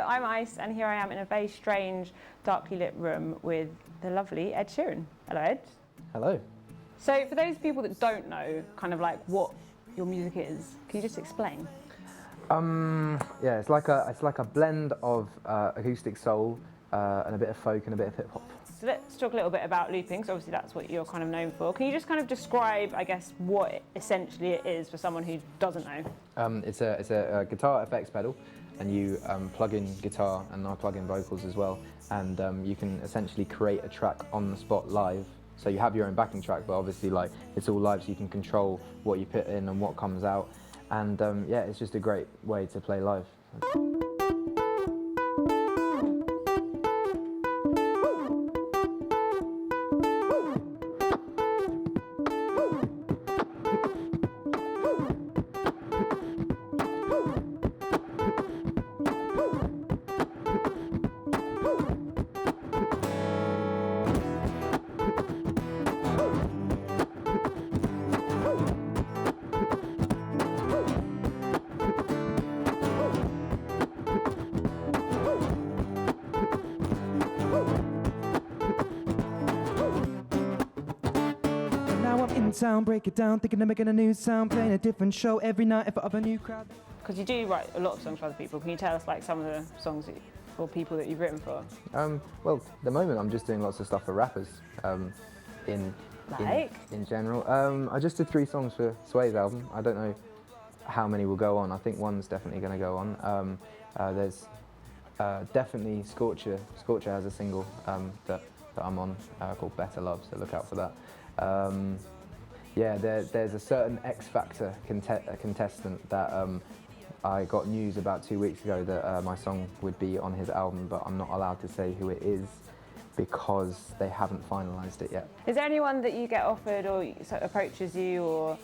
I'm Ice, and here I am in a very strange, darkly lit room with the lovely Ed Sheeran. Hello, Ed. Hello. So for those people that don't know kind of like what your music is, can you just explain? Yeah, it's like a blend of acoustic soul and a bit of folk and a bit of hip hop. So let's talk a little bit about looping, so obviously that's what you're kind of known for. Can you just kind of describe, I guess, what essentially it is for someone who doesn't know? It's a guitar effects pedal, and you plug in guitar, and I plug in vocals as well, and you can essentially create a track on the spot live. So you have your own backing track, but obviously like it's all live, so you can control what you put in and what comes out. And yeah, it's just a great way to play live. Sound, break it down, thinking of making a new sound, playing a different show every night for a new crowd. Because you do write a lot of songs for other people. Can you tell us like some of the songs for people that you've written for? Well, at the moment I'm just doing lots of stuff for rappers. In general, I just did 3 songs for Sway's album. I don't know how many will go on. I think one's definitely going to go on. There's definitely Scorcher. Scorcher has a single that I'm on called Better Love, so look out for that. Yeah, there's a certain X Factor contestant that I got news about 2 weeks ago that my song would be on his album, but I'm not allowed to say who it is because they haven't finalised it yet. Is there anyone that you get offered or approaches you,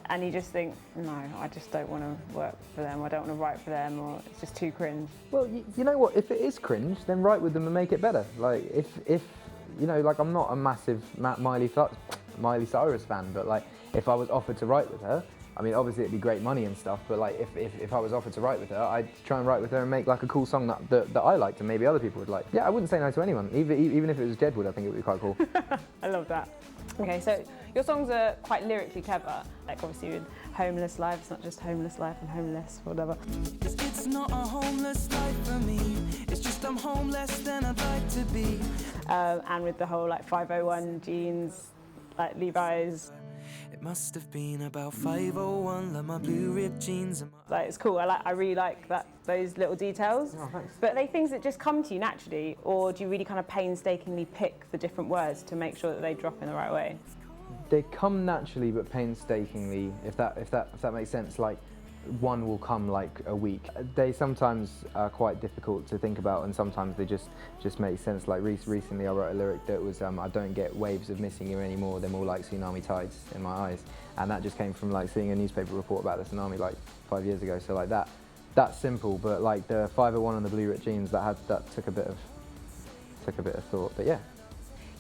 and you just think, no, I just don't want to work for them, I don't want to write for them, or it's just too cringe? Well, you know what, if it is cringe, then write with them and make it better. Like, if you know, like I'm not a massive Miley Cyrus fan, but like if I was offered to write with her, I mean obviously it'd be great money and stuff, but like if I was offered to write with her, I'd try and write with her and make like a cool song that I liked and maybe other people would like. Yeah, I wouldn't say no to anyone, even if it was Jedwood. I think it would be quite cool. I love that. Okay, so your songs are quite lyrically clever, like obviously with Homeless Life, it's not just homeless life and homeless, whatever. It's not a homeless life for me, it's just I'm home less than I'd like to be. And with the whole like 501 jeans, like Levi's. It must have been about 501, like my blue ripped jeans and Like it's cool. I really like those little details. Oh, thanks. But are they things that just come to you naturally, or do you really kind of painstakingly pick the different words to make sure that they drop in the right way? They come naturally, but painstakingly, if that makes sense. Like one will come like a week. They sometimes are quite difficult to think about, and sometimes they just make sense. Like recently I wrote a lyric that was I don't get waves of missing you anymore, they're more like tsunami tides in my eyes, and that just came from like seeing a newspaper report about the tsunami like 5 years ago. So like that's simple, but like the 501 and the blue ripped jeans, that took a bit of thought. But yeah,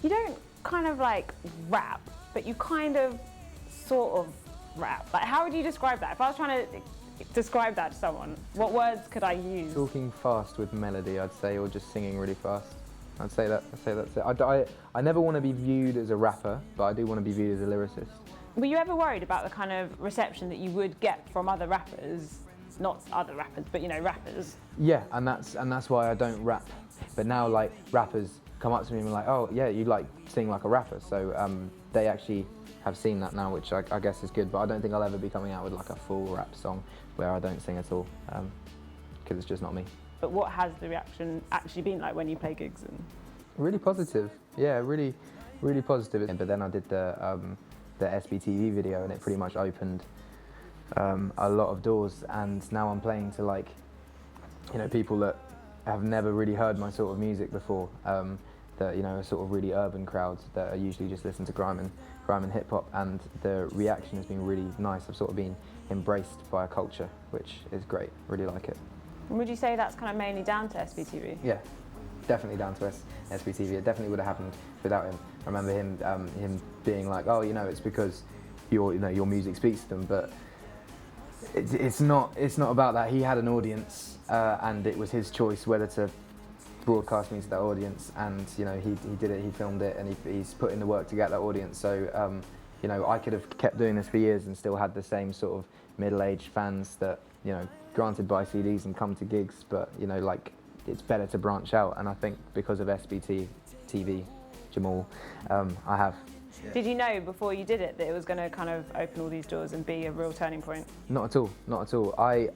You don't kind of like rap, but you kind of sort of rap. Like how would you describe that? If I was trying to describe that to someone, what words could I use? talking fast with melody, I'd say, or just singing really fast. I'd say that's it. I never want to be viewed as a rapper, but I do want to be viewed as a lyricist. Were you ever worried about the kind of reception that you would get from other rappers? Not other rappers, but you know, rappers. Yeah, and that's why I don't rap. But now like rappers come up to me and are like, oh yeah, you like sing like a rapper. So they actually have seen that now, which I guess is good. But I don't think I'll ever be coming out with like a full rap song where I don't sing at all, because it's just not me. But what has the reaction actually been like when you play gigs? And Really positive. Yeah, really positive. But then I did the SBTV video, and it pretty much opened a lot of doors. And now I'm playing to like, you know, people that have never really heard my sort of music before. That, you know, are sort of really urban crowds that are usually just listen to grime and hip hop, and the reaction has been really nice. I've sort of been embraced by a culture, which is great. Really like it. And would you say that's kind of mainly down to SBTV? Yeah, definitely down to SBTV. It definitely would have happened without him. I remember him being like, oh, you know, it's because your music speaks to them, but It's not about that. He had an audience, and it was his choice whether to broadcast me to that audience. And you know, he did it. He filmed it, and he's put in the work to get that audience. So you know, I could have kept doing this for years and still had the same sort of middle-aged fans that, you know, granted buy CDs and come to gigs, but you know, like, it's better to branch out. And I think because of SBTV, Jamal, I have. Did you know before you did it that it was going to kind of open all these doors and be a real turning point? Not at all, not at all. I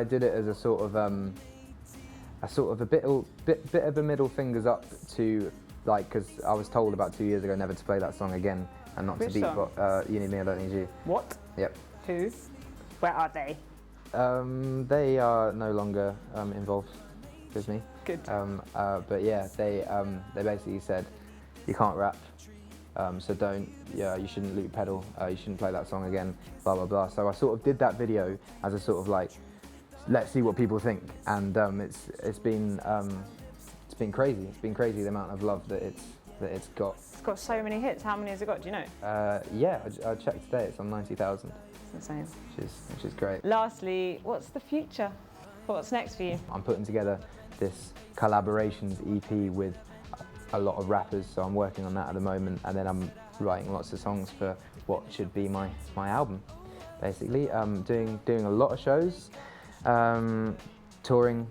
did it as a sort of a bit of a middle fingers up to, like, because I was told about 2 years ago never to play that song again and not Which to beat song? You Need Me, I Don't Need You. What? Yep. Who? Where are they? They are no longer involved with me. Good. But yeah, they basically said you can't rap, so don't. Yeah, you shouldn't loop pedal. You shouldn't play that song again. Blah blah blah. So I sort of did that video as a sort of like, let's see what people think, and it's been crazy. It's been crazy the amount of love that it's got. It's got so many hits. How many has it got? Do you know? Yeah, I checked today. It's on 90,000. It's insane. Which is great. Lastly, what's the future? What's next for you? I'm putting together this collaborations EP with a lot of rappers, so I'm working on that at the moment, and then I'm writing lots of songs for what should be my album. Basically, doing a lot of shows, touring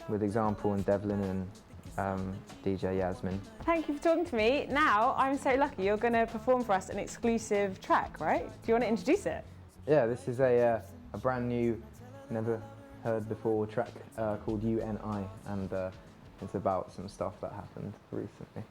with Example and Devlin and DJ Yasmin. Thank you for talking to me. Now, I'm so lucky you're going to perform for us an exclusive track, right? Do you want to introduce it? Yeah, this is a brand new, never heard before track called UNI, and it's about some stuff that happened recently.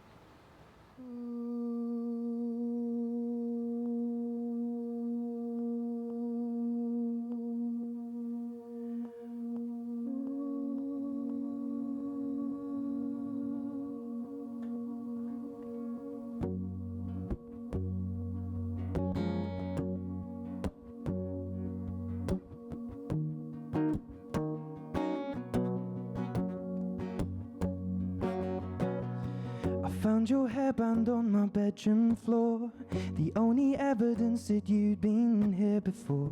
Found your hairband on my bedroom floor, the only evidence that you'd been here before.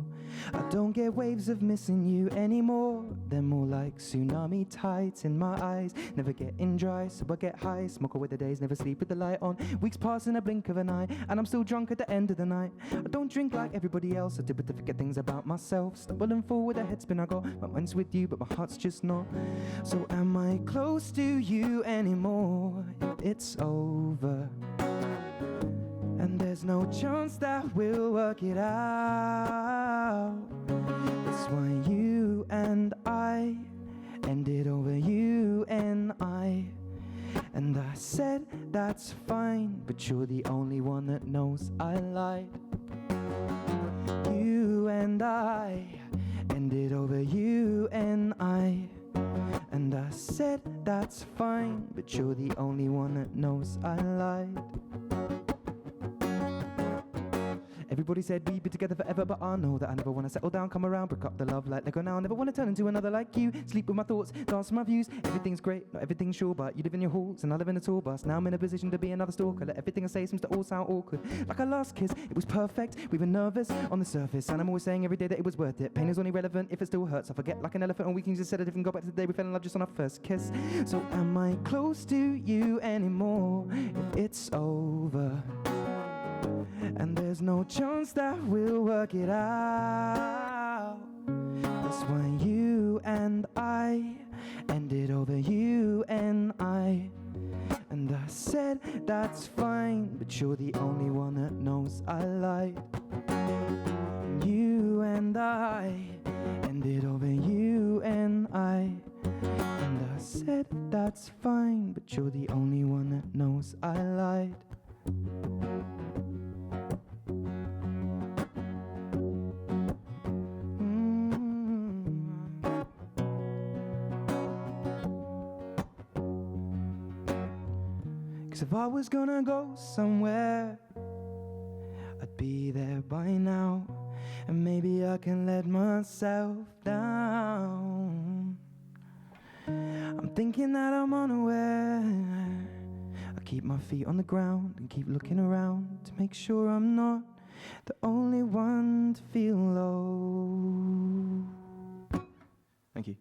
I don't get waves of missing you anymore. They're more like tsunami tides in my eyes, never getting dry, so I get high, smoke away the days, never sleep with the light on. Weeks pass in a blink of an eye, and I'm still drunk at the end of the night. I don't drink like everybody else, I did but to forget things about myself. Stumble and fall with a headspin, I got my mind's with you, but my heart's just not. So am I close to you anymore? It's over, and there's no chance that we'll work it out. That's why you and I ended over you and I. And I said that's fine, but you're the only one that knows I lied. You and I ended over you and I. And I said that's fine, but you're the only one that knows I lied. Everybody said we'd be together forever, but I know that I never want to settle down, come around, break up the love like Lego now. I never want to turn into another like you, sleep with my thoughts, dance with my views. Everything's great, not everything's sure, but you live in your halls and I live in a tour bus. Now I'm in a position to be another stalker, let everything I say seems to all sound awkward. Like our last kiss, it was perfect, we were nervous on the surface, and I'm always saying every day that it was worth it. Pain is only relevant if it still hurts. I forget like an elephant on weekends instead of different, go back to the day we fell in love just on our first kiss. So am I close to you anymore if it's over? And there's no chance that we'll work it out. That's why you and I ended over you and I. And I said that's fine, but you're the only one that knows I lied. You and I ended over you and I. And I said that's fine, but you're the only one that knows I lied. Cause if I was gonna go somewhere, I'd be there by now. And maybe I can let myself down. I'm thinking that I'm unaware. I keep my feet on the ground and keep looking around to make sure I'm not the only one to feel low. Thank you.